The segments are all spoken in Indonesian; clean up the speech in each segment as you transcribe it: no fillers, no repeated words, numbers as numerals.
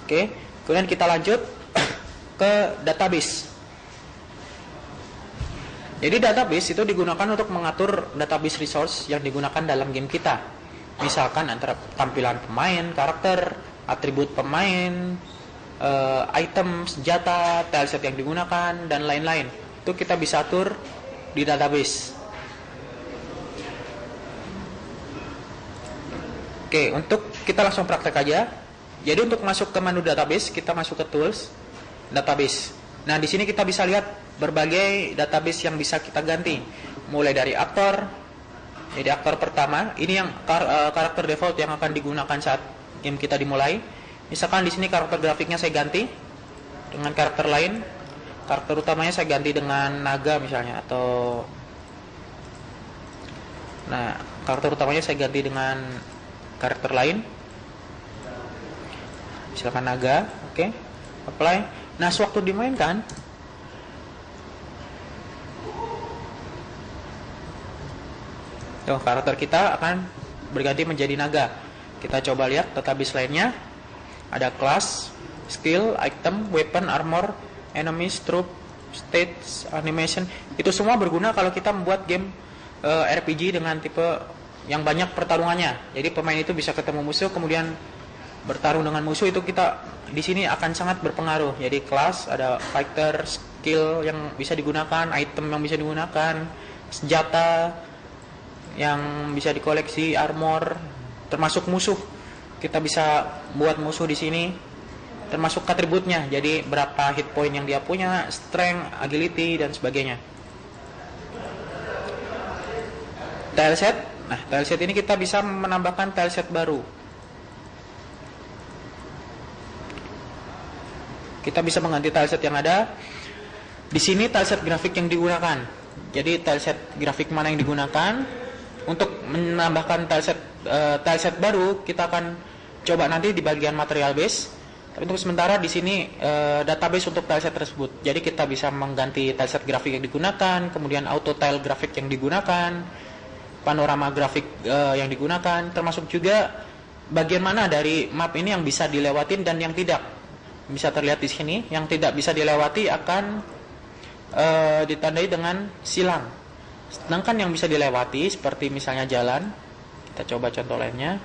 Oke, kemudian kita lanjut ke database. Jadi database itu digunakan untuk mengatur database resource yang digunakan dalam game kita. Misalkan antara tampilan pemain, karakter, atribut pemain, item, senjata, tileset yang digunakan, dan lain-lain. Itu kita bisa atur di database. Oke, untuk kita langsung praktek aja. Jadi untuk masuk ke menu database, kita masuk ke tools, database. Nah, di sini kita bisa lihat berbagai database yang bisa kita ganti. Mulai dari aktor, jadi aktor pertama, ini yang karakter default yang akan digunakan saat game kita dimulai. Misalkan di sini karakter grafiknya saya ganti dengan karakter lain. Karakter utamanya saya ganti dengan naga misalnya, atau karakter utamanya saya ganti dengan karakter lain. Misalkan naga, oke. Apply. Nah, sewaktu dimainkan, karakter kita akan berganti menjadi naga. Kita coba lihat database lainnya. Ada class, skill, item, weapon, armor, enemies, troop, states, animation. Itu semua berguna kalau kita membuat game RPG dengan tipe yang banyak pertarungannya. Jadi pemain itu bisa ketemu musuh, kemudian bertarung dengan musuh. Itu kita di sini akan sangat berpengaruh. Jadi class, ada fighter, skill yang bisa digunakan, item yang bisa digunakan, senjata yang bisa dikoleksi, armor, termasuk musuh. Kita bisa buat musuh di sini, termasuk atributnya. Jadi berapa hit point yang dia punya, strength, agility, dan sebagainya. Tileset. Nah, tileset ini kita bisa menambahkan tileset baru. Kita bisa mengganti tileset yang ada. Di sini tileset grafik yang digunakan. Jadi tileset grafik mana yang digunakan? Untuk menambahkan tileset baru, kita akan coba nanti di bagian material base. Tapi untuk sementara di sini database untuk tileset tersebut. Jadi kita bisa mengganti tileset grafik yang digunakan, kemudian auto tile grafik yang digunakan, panorama grafik yang digunakan, termasuk juga bagian mana dari map ini yang bisa dilewatin dan yang tidak. Bisa terlihat di sini, yang tidak bisa dilewati akan ditandai dengan silang. Sedangkan yang bisa dilewati seperti misalnya jalan, kita coba contoh lainnya.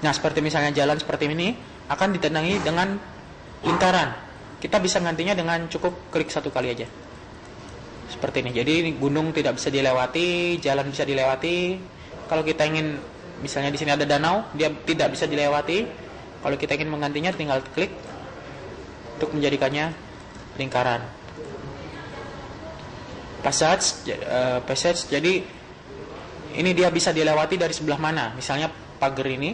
Nah, seperti misalnya jalan seperti ini akan ditandai dengan lingkaran. Kita bisa gantinya dengan cukup klik satu kali aja. Seperti ini. Jadi gunung tidak bisa dilewati, jalan bisa dilewati. Kalau kita ingin misalnya di sini ada danau, dia tidak bisa dilewati. Kalau kita ingin menggantinya tinggal klik untuk menjadikannya lingkaran. Passage, jadi ini dia bisa dilewati dari sebelah mana. Misalnya pagar ini,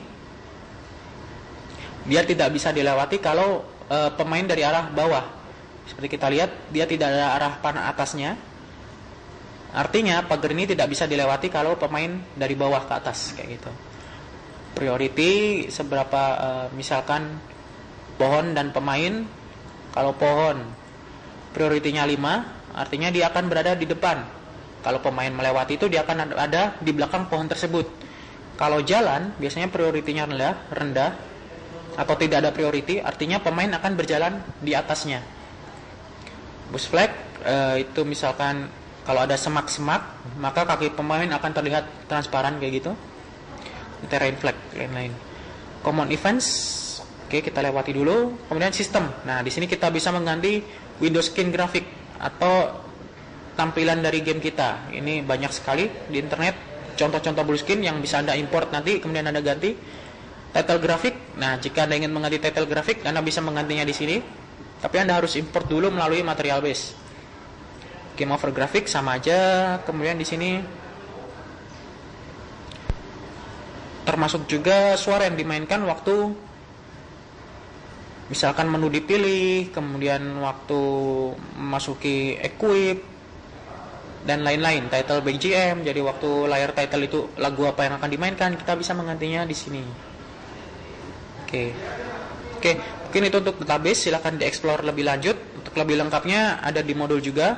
dia tidak bisa dilewati kalau pemain dari arah bawah. Seperti kita lihat, dia tidak ada arah panah atasnya. Artinya pagar ini tidak bisa dilewati kalau pemain dari bawah ke atas, kayak gitu. Priority seberapa, misalkan pohon dan pemain. Kalau pohon prioritinya 5, artinya dia akan berada di depan. Kalau pemain melewati itu, dia akan ada di belakang pohon tersebut. Kalau jalan, biasanya prioritinya rendah atau tidak ada priority, artinya pemain akan berjalan di atasnya. Bush flag, itu misalkan kalau ada semak-semak, maka kaki pemain akan terlihat transparan kayak gitu. Terrain flag, lain-lain. Common events, oke, kita lewati dulu. Kemudian sistem. Nah, di sini kita bisa mengganti window skin grafik atau tampilan dari game kita. Ini banyak sekali di internet contoh-contoh blue skin yang bisa Anda import nanti, kemudian Anda ganti. Title grafik. Nah, jika Anda ingin mengganti title grafik, Anda bisa menggantinya di sini. Tapi Anda harus import dulu melalui material base. Game over grafik sama aja. Kemudian di sini termasuk juga suara yang dimainkan waktu misalkan menu dipilih, kemudian waktu memasuki equip, dan lain-lain. Title BGM, jadi waktu layar title itu lagu apa yang akan dimainkan, kita bisa menggantinya di sini. Oke, mungkin itu untuk database. Silahkan dieksplor lebih lanjut. Untuk lebih lengkapnya ada di modul juga.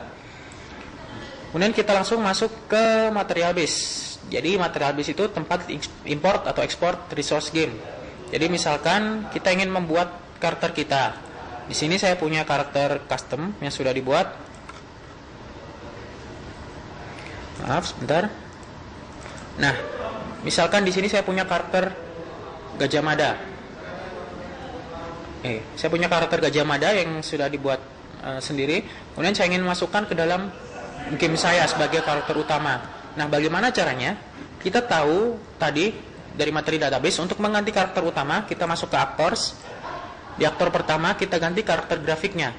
Kemudian kita langsung masuk ke material base. Jadi material base itu tempat import atau export resource game. Jadi misalkan kita ingin membuat karakter kita. Di sini saya punya karakter custom yang sudah dibuat. Maaf, sebentar. Nah, misalkan di sini saya punya karakter Gajah Mada. Saya punya karakter Gajah Mada yang sudah dibuat sendiri. Kemudian saya ingin masukkan ke dalam game saya sebagai karakter utama. Nah, bagaimana caranya? Kita tahu tadi dari materi database, untuk mengganti karakter utama kita masuk ke actors. Di aktor pertama kita ganti karakter grafiknya.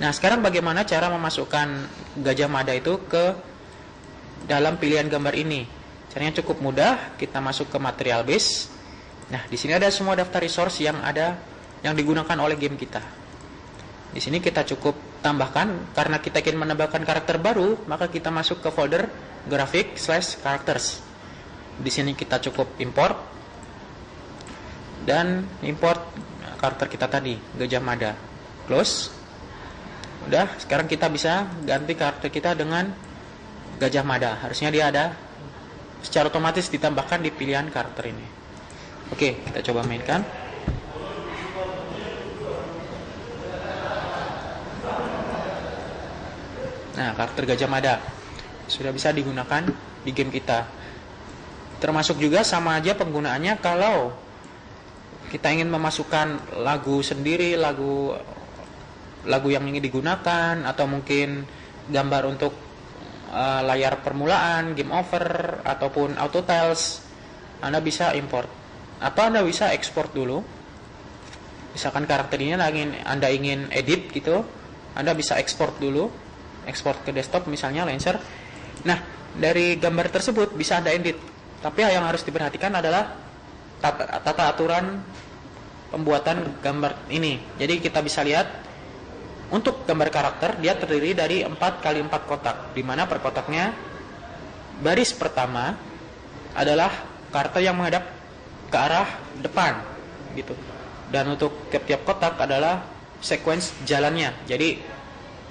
Nah, sekarang bagaimana cara memasukkan Gajah Mada itu ke dalam pilihan gambar ini? Caranya cukup mudah. Kita masuk ke material base. Nah, di sini ada semua daftar resource yang digunakan oleh game kita. Di sini kita cukup tambahkan, karena kita ingin menambahkan karakter baru, maka kita masuk ke folder graphic/characters. Di sini kita cukup import dan import karakter kita tadi, Gajah Mada. Close. Udah, sekarang kita bisa ganti karakter kita dengan Gajah Mada. Harusnya dia ada secara otomatis ditambahkan di pilihan karakter ini. Oke, kita coba mainkan. Nah, karakter Gajah Mada sudah bisa digunakan di game kita. Termasuk juga sama aja penggunaannya kalau kita ingin memasukkan lagu sendiri, lagu yang ingin digunakan, atau mungkin gambar untuk layar permulaan, game over, ataupun auto tiles. Anda bisa import atau Anda bisa ekspor dulu. Misalkan karakter ini Anda ingin edit gitu, Anda bisa ekspor dulu, ekspor ke desktop misalnya Lancer. Nah, dari gambar tersebut bisa Anda edit. Tapi yang harus diperhatikan adalah tata aturan pembuatan gambar ini. Jadi kita bisa lihat untuk gambar karakter dia terdiri dari 4x4 kotak, di mana per kotaknya baris pertama adalah karakter yang menghadap ke arah depan gitu. Dan untuk tiap-tiap kotak adalah sequence jalannya. Jadi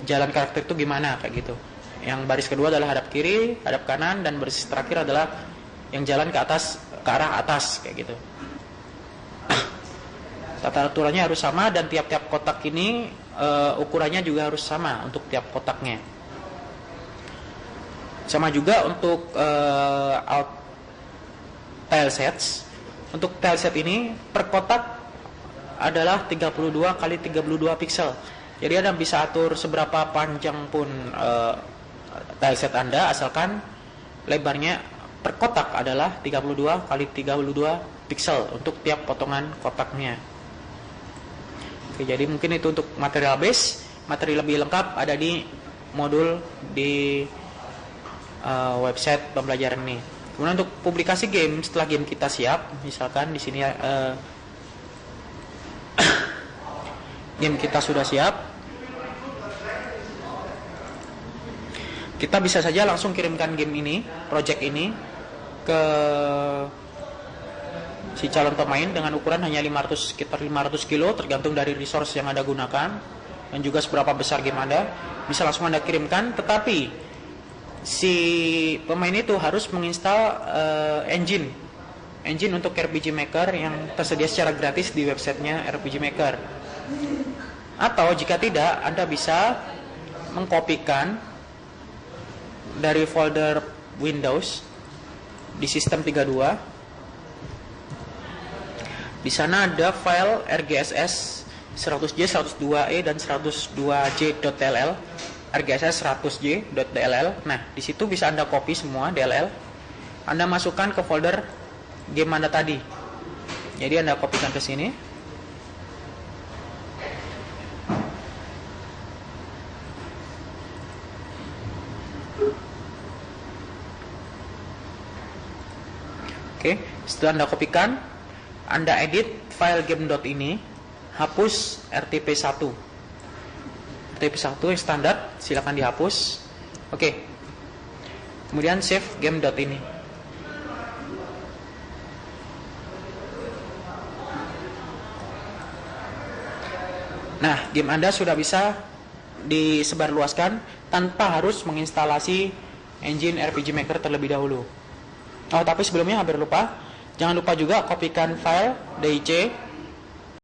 jalan karakter itu gimana kayak gitu. Yang baris kedua adalah hadap kiri, hadap kanan, dan baris terakhir adalah yang jalan ke atas, ke arah atas kayak gitu. Tata aturannya harus sama, dan tiap-tiap kotak ini ukurannya juga harus sama untuk tiap kotaknya. Sama juga untuk tile sets. Untuk tile set ini per kotak adalah 32 x 32 pixel. Jadi Anda bisa atur seberapa panjang pun tile set Anda, asalkan lebarnya per kotak adalah 32 x 32 pixel untuk tiap potongan kotaknya. Oke, jadi mungkin itu untuk material base. Materi lebih lengkap ada di modul di website pembelajaran ini. Kemudian untuk publikasi game, setelah game kita siap, misalkan di sini game kita sudah siap, kita bisa saja langsung kirimkan game ini, project ini ke si calon pemain dengan ukuran hanya sekitar 500 kilo, tergantung dari resource yang Anda gunakan dan juga seberapa besar game Anda. Bisa langsung Anda kirimkan, tetapi si pemain itu harus menginstal engine untuk RPG Maker yang tersedia secara gratis di websitenya RPG Maker. Atau jika tidak, Anda bisa mengkopikan dari folder Windows di sistem 32. Di sana ada file RGSS 100J, 102E dan 102J.dll, RGSS 100J.dll. Nah, di situ bisa Anda copy semua DLL. Anda masukkan ke folder game Anda tadi. Jadi Anda kopikan ke sini. Oke, setelah Anda kopikan, Anda edit file game.ini, hapus RTP1. RTP1 yang standar, silakan dihapus. Oke. Kemudian save game.ini. Nah, game Anda sudah bisa disebarluaskan tanpa harus menginstalasi engine RPG Maker terlebih dahulu. Oh, tapi sebelumnya hampir lupa. Jangan lupa juga kopikan file DIC